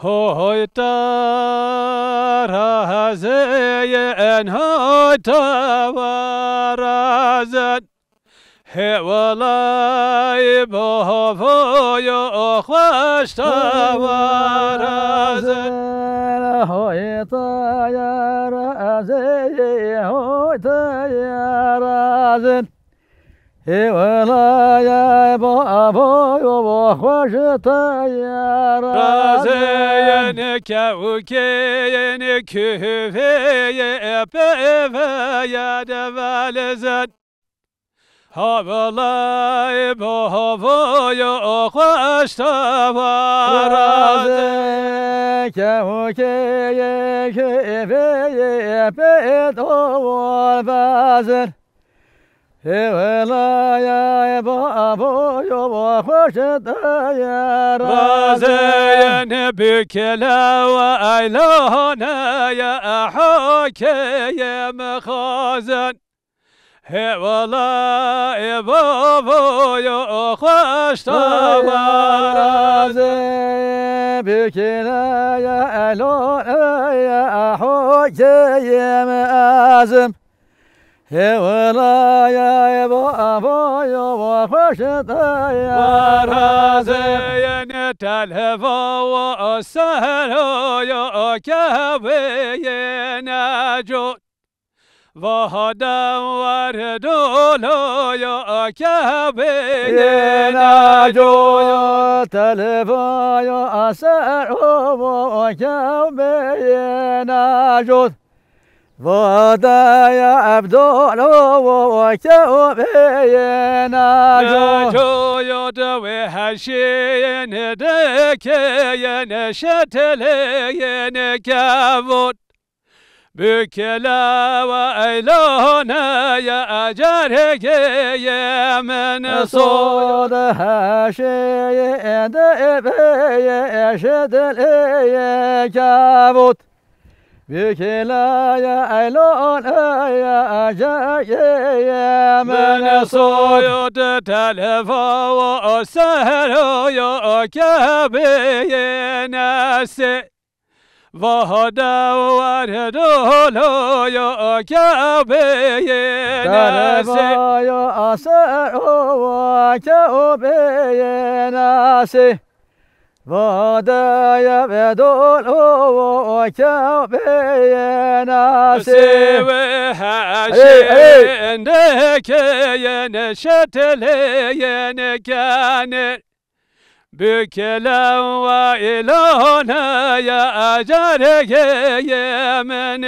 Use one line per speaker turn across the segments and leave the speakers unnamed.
هوی ترازین هوی تورازن هولای بهوی خوش تورازن
هوی ترازین هوی تورازن هولای بهوی خوش تورازن
كوكين كفي بفيا دفالزن هابلاي بهوي خوش تورازن
كوكين كفي بفيا هولاي بهوي خوش
تورازن بكلا وأيلونا يا حكي مخازن هولاي بهوي خوش
تورازن بكلا يا أيلونا يا حكي مخازن هولاي بهوي خوش
تورازن تلهفا والسهر يا كهوي نجود وهدا وردول يا كهوي
نجود تلهفا يا السهر وكهوي نجود ودايا عبدول وكوبي
ناجو يدوي هشين دكين شتلين كابوت بكلا وإلونا يا أجرك يا من
صود هشين دكين شتلين كابوت بكلا يا أيلون يا أجاي يا
من صيود تلفا والسهر يا كبي ناسي وهدا وردول يا كبي ناسي
يا أسر وكبي ناسي ودايا بدول وكوبي ناسي
وهاشين دكين شتلين كان بكلا وإلونا يا أجرك يا من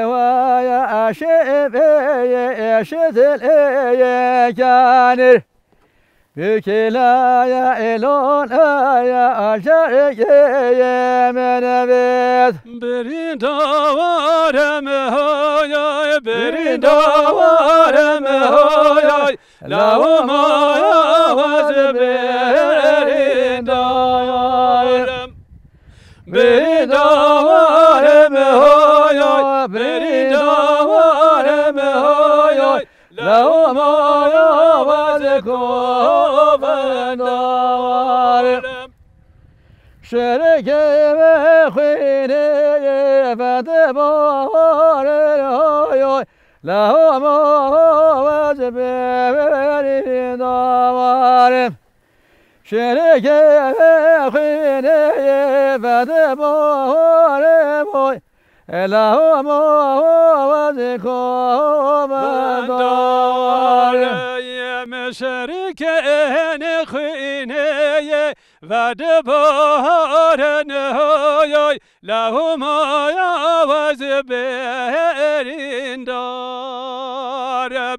ويا أشبي شتلين كان بكلا يا إلون يا أجرك يا من بيت
بريد وارم هاي بريد وارم هاي لو ما يواز بريد وارم بريد وارم هاي بريد وارم هاي لو ما يواز
شرك بخيني فتبار له موز ببري دوار شرك بخيني فتبار له موز دوار
يا مشركين خيني ودبار نهاي لهم يواز برين دارم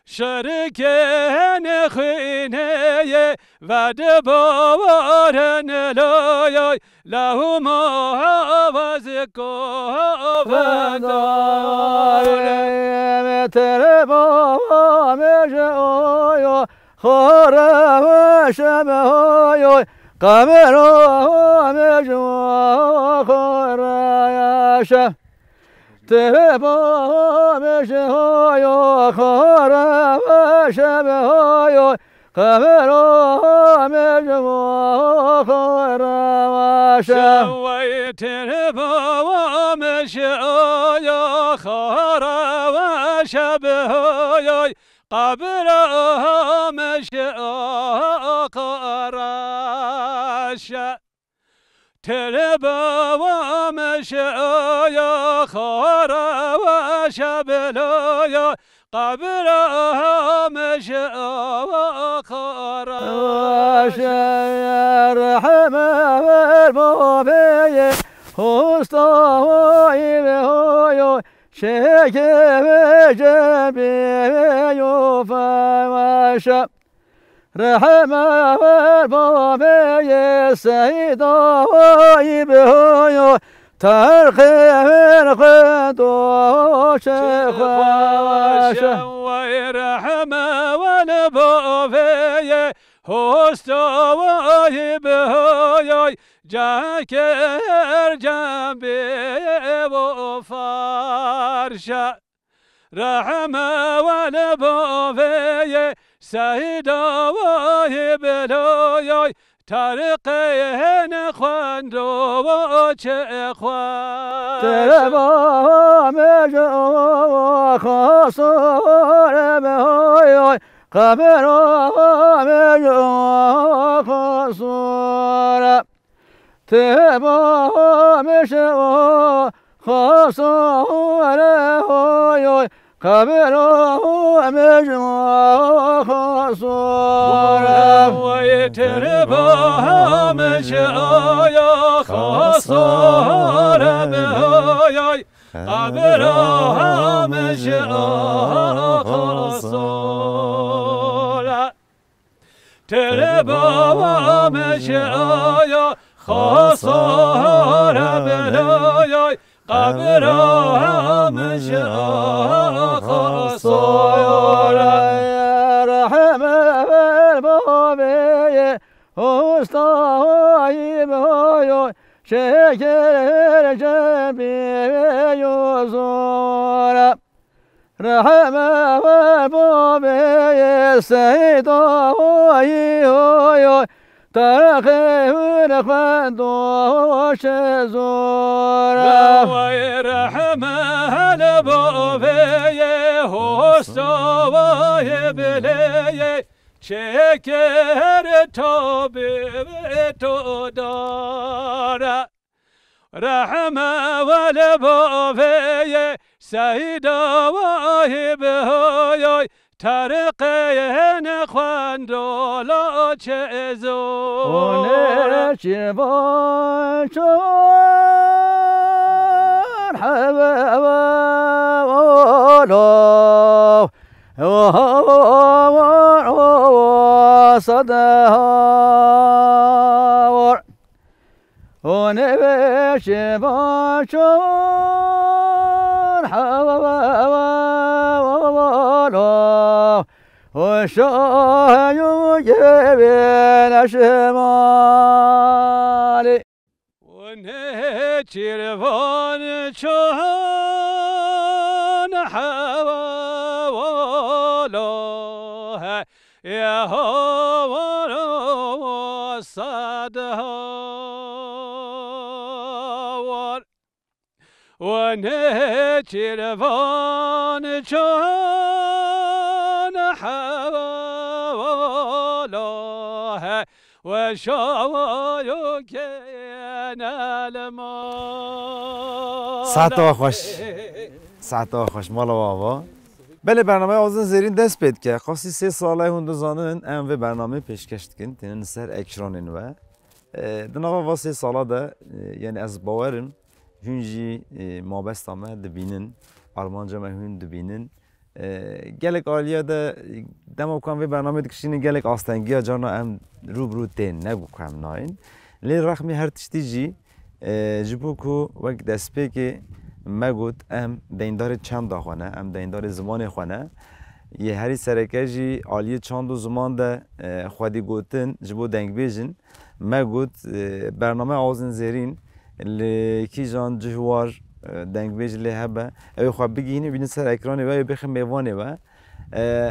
شركين خيني ودبار نهاي لهم يواز كوفن
دارم تربا مجايا خورا وشبهايا قمرا مجوا خورا يا شب تربا مجايا خورا وشبهايا قبرها مجموع خيرا
شويت ربا مشايا خارا وشبهاي قبرها مشايا خارا تربا ومشايا خارا وشبهاي قبرها مشايا خارا
رحمة المبين هستوي بهاي شكل جنبي يفاش رحمة المبين سيدوي بهاي ترخي خدوش خواش
ويرحمة والبوفي هستوي بهاي جاكر جنبي وفارشة رحمة والبوفي سيدوي بهاي ترقين خواندو وچه خواه
تربا مجو خاصور بهاي قبرها مجو خاصور تربا مجو خاصور بهاي قبرها مجو خاصور
ويتربها مشايا خاصور بهاي قبرها مشايا خاصور تربها مشايا خاصور بهاي قبرها مشايا خاصور
رحمة المبين هستوي بهاي شكل جنبي يزور رحمة المبين سيدوي هاي ترخي خدوش زور
ويرحمة المبين هستوي بلي شكر تو دارا رحمة والبوفي سيدا وهبهاي ترقين خواندو لا چزو
ونرچ باشون حبابا صدهور ونبش باشون حبابا وشاه يجيبين شمالي
ونهجر فان شهان حوالوها يا هوالو صدهور ونهجر فان شهان حوالوها وشاويو كان المال
ساعتا خوش مالا بابا بله برنامه آوازن زیرین دست پید که خاصی 3 ساله هون دزانن ام و برنامه پیشکش کن تنین سر اکرانین و دناغا و 3 ساله ده یعنی از باورم هونجی مابست همه دبینن آرمانجا هون دبینن گلک آلیا ده دمو کن و برنامه دکشین گلک آستنگی جانا ام روبرو تین نگو کم ناین لی رقمی هر تشتی جی جبو کو وقت دست پی که مگود ام دیندار چند داخونه ام دیندار زمان خونه یه هری سرکجی عالی چند و زمان ده خودی گوتن جبو دنگ بیجن مگود برنامه آوازن زیرین لکی جان جهوار دنگ بیج لی هبه اوی خواب بگینی بینی سر اکرانی و بخم میوانه و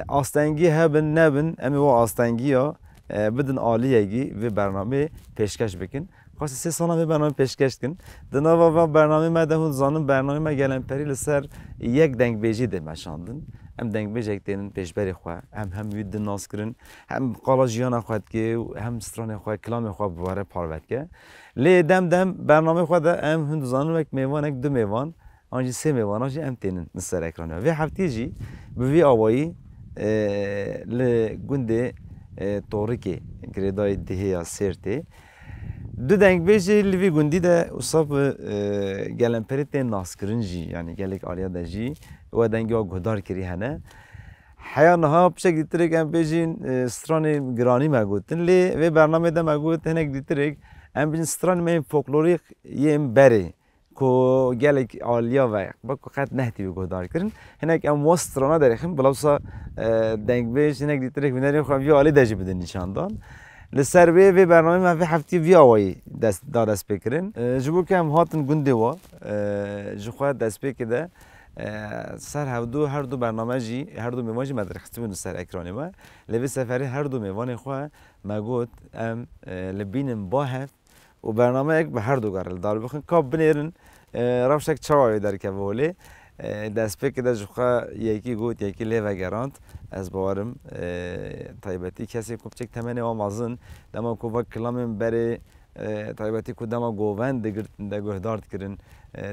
آستانگی هبن نبن امی و آستانگی ها بدن عالیه گی و برنامه پیشکش بکن خاصی 3 سال می برنامه پیشکش کن دنوا و برنامه ما ده زانم برنامه ما گلن پری لسر یک دنگ بیجی ده مشاندن هم دنگ بیجک دینن پیشبری خواه هم وید ناس کرن هم قالا جیان خواهد که هم ستران خواه کلام خواه بواره پاروت که لی دم برنامه خواه ده هم هند زانم یک میوان یک 2 میوان آنجی 3 میوان آنجی هم تینن نسر اکرانه و هفته جی بوی آوایی لگنده تورکی گردای دهی یا سرته 2 دنگ بیجی لیوی گندی ده اصاب گلنپری تین ناس کرن جی یعنی گلک آلیا ده جی و دنگی ها گدار کری هنه حیان ها بشک دیترک ام بیجین ستران گرانی مگوتن لی و برنامه ده مگوت هنگ دیترک ام بیجین ستران میم فولکلوریک یم بری کو گلک آلیا و با کو خط نهتی و گدار کرن هنگ ام وسترانا داریم بلافسا دنگ بیج هنگ دیترک بینریم خواهم وی آلی دجی بدن نشاندان لسر وی برنامه ما في هفته وی آوایی دست بکرین جبو که هم هاتن گنده و جخواه دست بکده سر هر دو برنامه جی هر دو میوان جی مدرختی بودن سر اکرانی ما لبی سفری هر دو میوان خواه مگود ام لبینم با هفت و برنامه یک به هر دو گرل دار بخون کاب بنیرن روشک چاوی در که بولی دست بکده جخواه یکی گوت یکی لیوه گراند از باورم تایبتی کسی کوچک تمنی و مازن دما کوبا کلامم بره تایبتی کو دما گووند دگرتن دگوهدارد کرن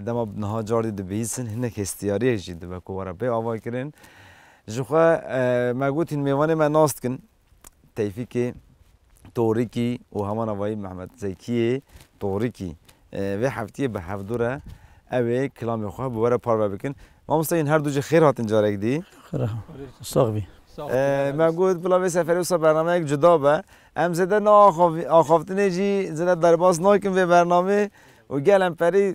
دما نها جاردی دبیسن هنک استیاری جید و کوارا به آوای کرن جخوا مگوت این میوان من ناست کن تیفیک توریکی و همان آوای محمد زیکی توریکی و هفته به هفدوره اوه کلامی خواه بواره پارو بکن ما مستقین هر دو جه خیر هاتن جارک دی
خیره صاحبی
مگود بلا سفری و برنامه یک جدا به ام زده نا آخافتنه جی زده درباس ناکن به برنامه و گلم پری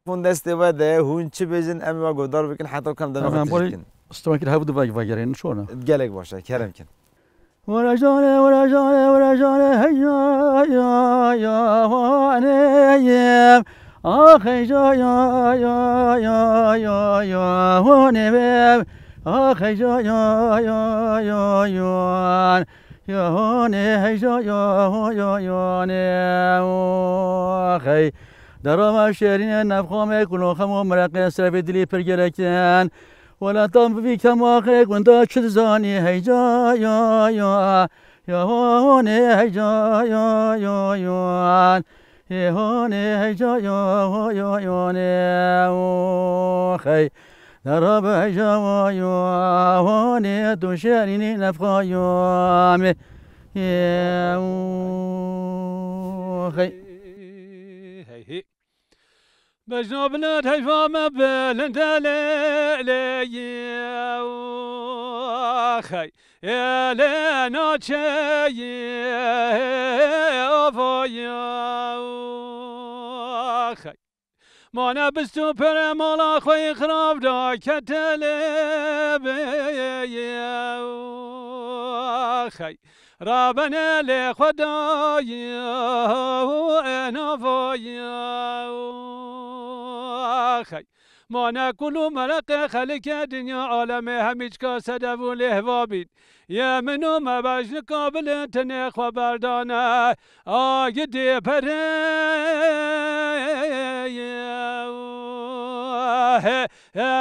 میخون دسته و ده هون چی بجن امی و گودار بکن حتی کم دمه خطیش کن
استوان که هفته باید وگرین شونه
گلک باشه کرم کن
ورجانه هیا یا وانیم آخی جا یا وانیم آخی جا یا آخی درام شیرین نفخام کلو خمو مرقه سر به دلی پر گرکن ولا تام بی کم آخی گنده چد زانی هیجا یا هونه هیجا هونه هیجا آخی درام هیجا هونه تو شیرین نفخام آخی
بجنوبنا تيفا ما بلنت لي اخي يا لنا تشي افيا اخي ما نبستو پر مالا خوي خراب دا كتلب اخي ربنا لخداي انا فيا خي ما ناكل مرق خلق دنيا عالم هميج كاسد ولهوابين يا منو ما باش قابل تنخ وبردانه آگدی پره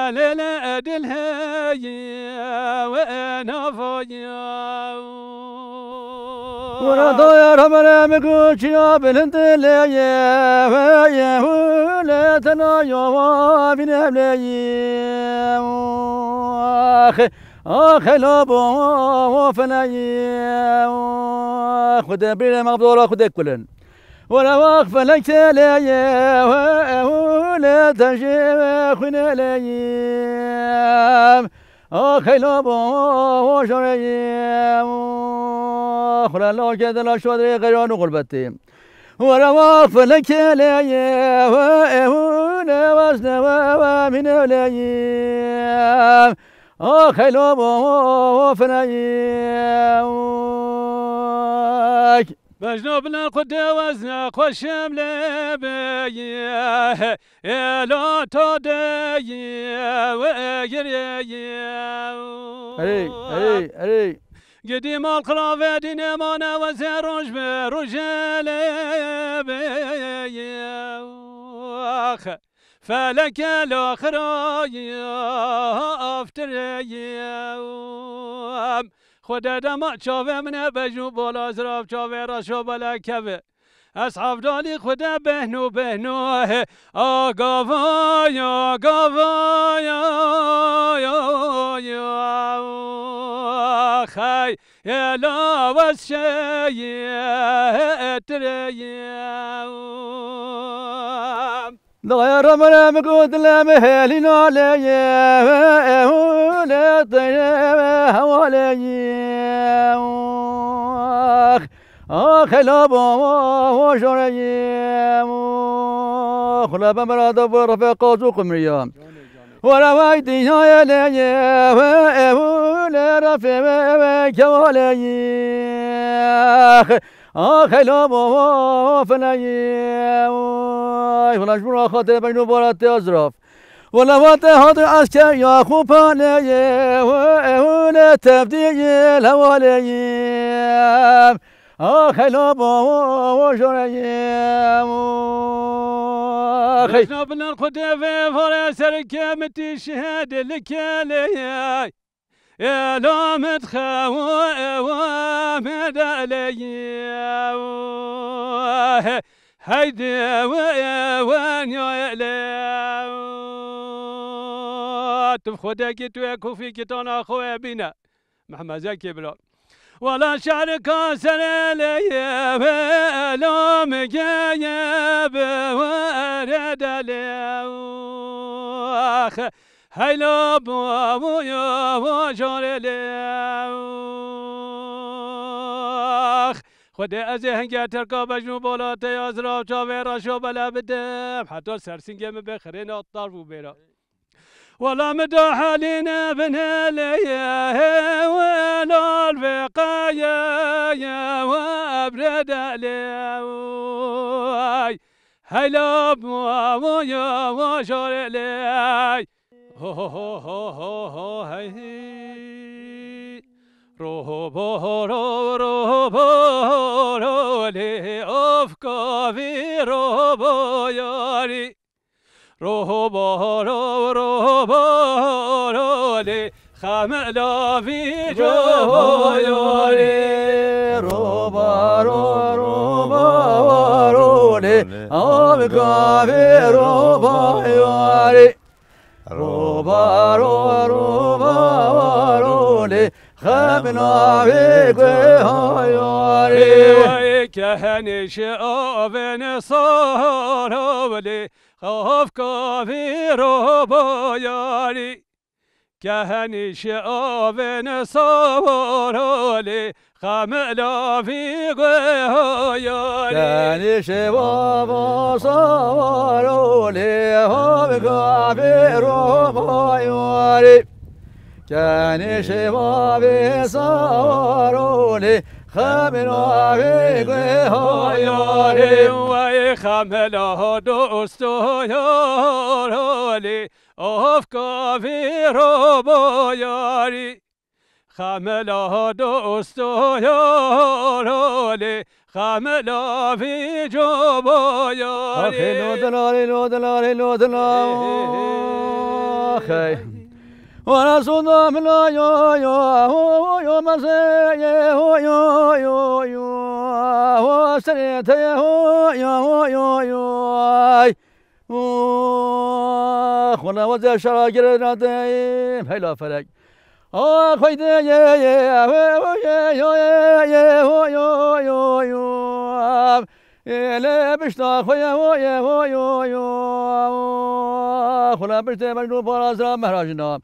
لیل ادل و نفایا
ورا يا رمنا مكوشيا بلندليه ويا ولا تنايا بين ابليه اخ لا بو فنايا خد بلا مقدور خد كلن ولا واقف لك ليه ولا تجي خنا ليه آخی لابا شریم خلا لا کد لا شادر غیران غربتی وروا فلک لیه و اهون وزن و من لیم آخی لابا فنیم
مجنوب القد وزن خوشم لبيه لا تدي
اري
قديم القرافة دينمانا وزروج برجال بيه فلك الأخرى أفتر يوم خدا دما شافه من بجو بالا زراف شافه را شو بالا کفه اصحاب دالی خدا بهنو آگاوای خی یلا وسیت ریم
لا رمنا مقود لا مهلي نالي ولا طيب حوالي خلا بابا شري خلا بمراد برفقات قمريا ولا وايدي يا لي ولا رفع كوالي خلا بابا فناي ولا جبر خاطر بينو بارات أزراف ولا وقت هذا عسكر يا خوباني ولا تبديل هوالي خلا بابا شريم
خشنا بنا الخدافة فرس الكامتي شهاد الكالي يا لا متخاوى ومد علي هيدي وين يا تبخدك تويكو في كتانا خويا بينا محمد زكي بلا ولا شعر كاسر لي ولا مجايب ورد لي هيلا بابو يا وجار لي خدي ازي هنگه ترکا بجنو بالا تیازرا چاوه را شو بلا بدم حتی سرسنگه بخرین اطار بو بیرا ولا مدى حالنا بنهليه ولا الفقايا وابرد علي هيلا بابو يا وشار لي هو هو هو هو هي روح رو لي افكا في رو ياري روح لي خملا في جو ياري
رو لي افكا في رو ياري رو لي خملا في جو ياري
كهني شافن صار ولي خاف كافر وبياري كهني شافن صار ولي خملا في غياري
كهني شباب صار ولي خاف كافر وبياري كهني شباب صار ولي خملا في غياري
ويخملا دوست ياري افكا في ربياري خملا دوست ياري خملا في جبياري
اخي لو دلالي وانا صدام لا يو مسي يو وسريت يو خنا وزا شراكر نادم هلا فرق خيد لا بشتا خويا خنا بشتا مجنون برازرا مهراجنا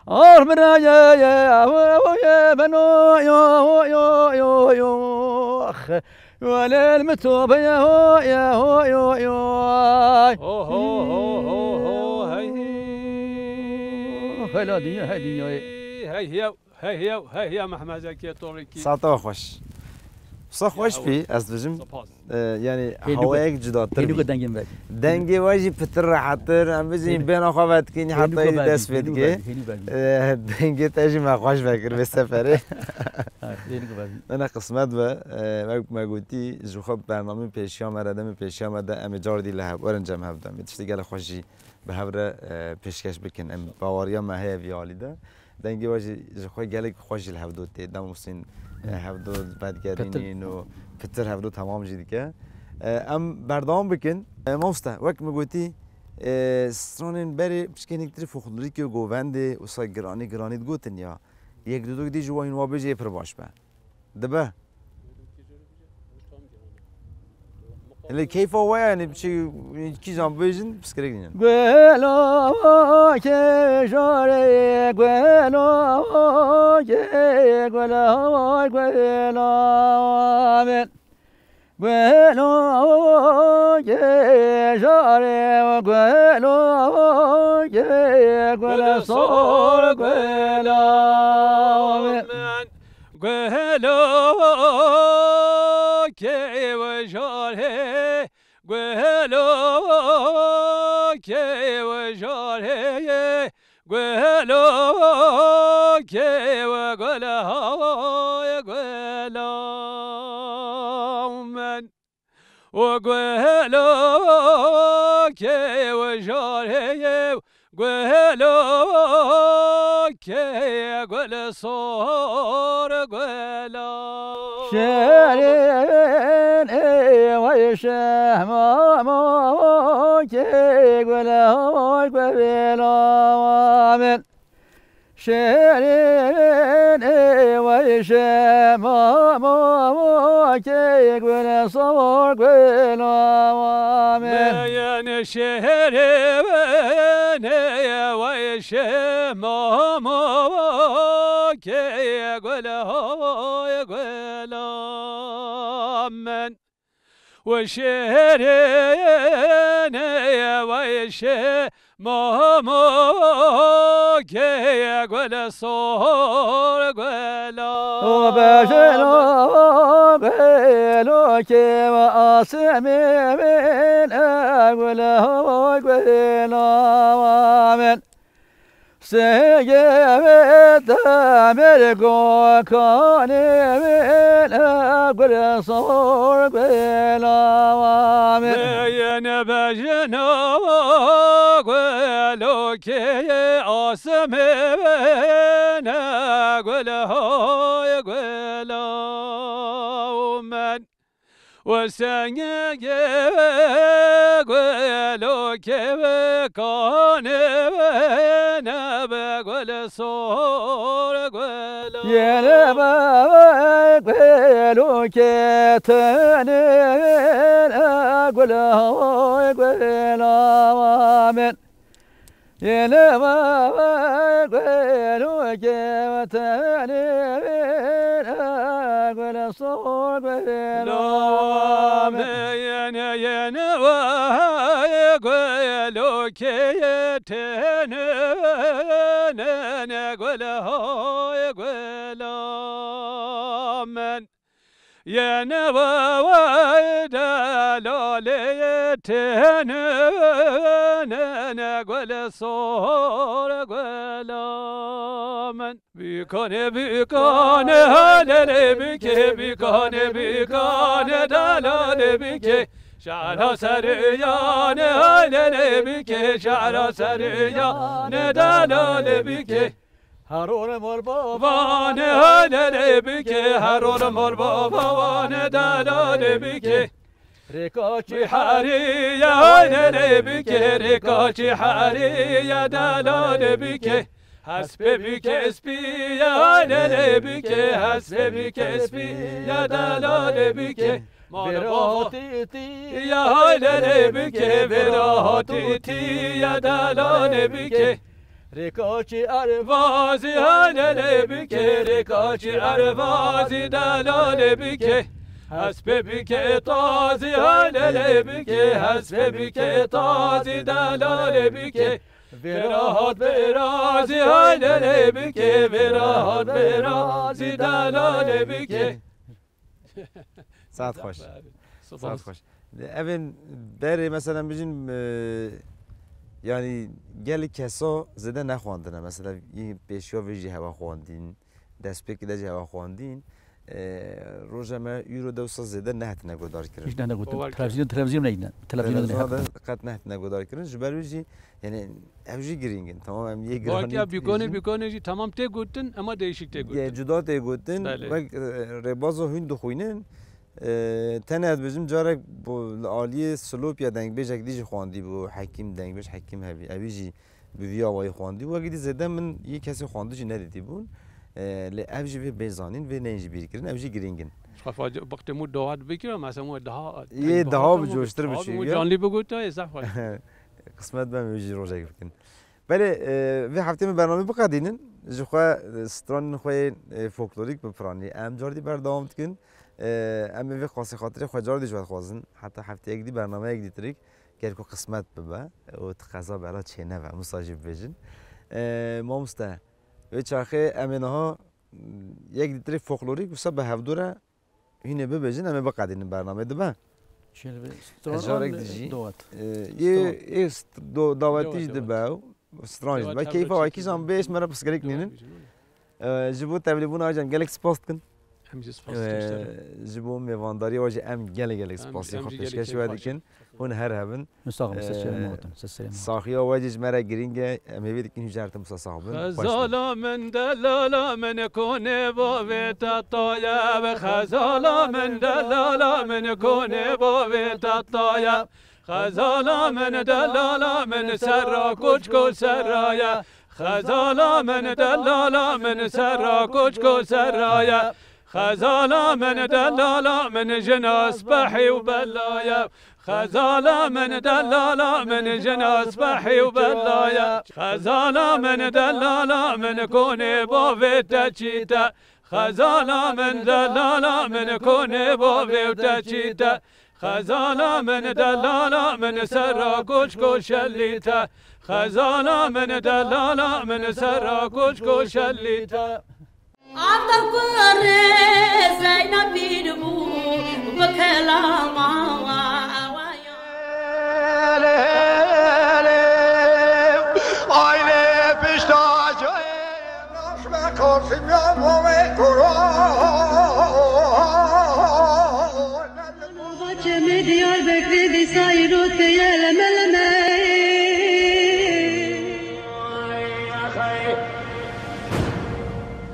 أرمنا يا بنو يو أخ ولا المتوب يا هو هلا دنيا
هي محمد زكي طوريكي
ساعة خوش صح خوش بی از بجم یعنی هوایک جداتر
هیلو دنگیم بگی
دنگی واجی پتر راحتر هم بزین بین آخوات کنی حتی دست بید که دنگی تاجی ما خوش بکر به سفره من قسمت و ما گویی جوخاب برنامه پیشی آمده پیشی آمده ام جاردی له ورنجم هفدم میتشتی گل خوشی به هفره پیشکش بکن ام باوریا ماهی ویالی ده دنگی واجی جوخای گل خوشی له هفدو تی دم مسین هفدو بدگرینین و پتر هفدو تمام جدی که ام بردام بکن ماسته وقت مگویی سترانین بری بسکنی کتری فخوری که گوونده و سای گرانی گوتن یا یک دو دی جوان و بجی پر باش به دبه اللي كيف هو يعني بشي كي جام بيجن بس كريجين
گلو که جاره گلو که گلو گلو من گلو که جاره گلو که گلو سور گلو
من گلو که و جاره گلو که و جاره گلو که و گلو گلو من و گلو که و جاره گلو که گل سور گلو
شرين ويشه ما كي قلا قبلا من شرين ويشه ما كي قلا صور قبلا
من شرين ويشه ما كي قلا من وشهرين ويشه مامو كي يقول صور قلا
وبشروا قالوا كي واسمي من اقوله قلا من سيجبت أمريكا كان من أقول صور بلا
من بجنا قالوا كي أسمي من أقول هاي قلا من وسنگ قالوا كي كان نبقول صور قلا
يا نبقول كي تنين أقول هاي قلا من يا نبقول كي تنين أقول صور بلا
من قالوا كي تنين قول هاي قلا من يا نواي دلالي تنين قول صور قلا من بيكون هلالي بيكون دلالي بكي شعر سريان هلالي بكي شعر سريان دلالي بكي
هارون مربابا
وان هلالي بكي هارون مربابا وان دلالي بكي
ركاچي
حري هلالي بكي ركاچي حري دلالي بكي حسب بك اسبي يا هلالي بكي حسب بك اسبي يا دلالي بكي
براتيتي
يا هلالي بكي براتيتي يا دلالي بكي
ركاچي عرفا
فازي هلالي بكي ركاچي عرفازي دلالي بكي حسب بك طازي هلالي بكي حسب بك طازي دلالي بكي براهات برازي هلالي بكي براهات برازي دلالي بكي
ساعت خوش ساعت خوش اوین بره مثلا بجین yani gel kesa zede nexwandine mesela pêşiya vê jî heva xwandîn destpêkê de jî heva xwandîn roja me euro dewsa zêde nehatine gudarkirin.
Hiç ne gotin televizyon neydi? Televizyon
da qet nehatine gudarkirin ji ber wê jî yani ev jî girîngin tamam em yê
giranî. Ya bîkonê jî tamam tê gotin ama değişik tê gotin.
Ya cuda tê gotin ve rêbaza hûn dixwînin tenê bizim carek bu aliyê Slopya dengbêjek dî jî xwandî bû Hekîm dengbêj Hekîm hevî evî jî bi vî awayî xwandî wekî dî zêde min yê kesî xwandî jî nedîtî bûn lê ev jî vê bêzanîn vê neyên jî bîrkirin ev jî girîngin.
وقتی مو دهات بگیرم مثلا مو دهات
یه دها بجوشتر بشی
مو جانلی بگوت ای صح
قسمت بهم ویجی روزه بکن بله و هفته می برنامه بقدینن جخوا ستران خوی فولکلوریک بپرانی ام جاردی بردام کن ام وی خاصی خاطر خو جاردی جواد خوازن حتی هفته یک دی برنامه یک دی تریک گر کو قسمت ببا و تقاضا برا چینه و مساجب بجن ما مسته و چاخه امینها یک دی تریک فولکلوریک و سب به هفدوره هینه ببجن اما بقدینن برنامه دبا جارك دجي يه دعواتيش دباو سترانج دبا كيف هو كيس عم بيش مرة بس قالك نين جبوا تبليبون أجن قالك سباست كن جبوا ميفانداري واجي أم قالك سباست يخطش كش وادي كن هون هرهبن
مستقبل
صاحية واجي جمرة جرينجا أم يبي دكين هجارة مصاصابن
خزالا من دلالا من كون بوفيت الطيب خزالا من دلالا من كون بوفيت الطيب خزالا من دلالا من سرا كوشكو سرايا خزالا من دلالا من سرا كوشكو سرايا خزالا من دلالا من جناس بحي وبلايا خزالا من دلالا من جناس بحي وبلايا خزالا من دلالا من كوني بوفي تشيتا خزالا من دلالا من كوني بوفي تشيتا خزالا من دلالا من سرا كوشكو شليتا خزالا من دلالا من سرا كوشكو شليتا
عطر قريز زينب بيدبو بكلام
Diyarbakır sayırut yeleme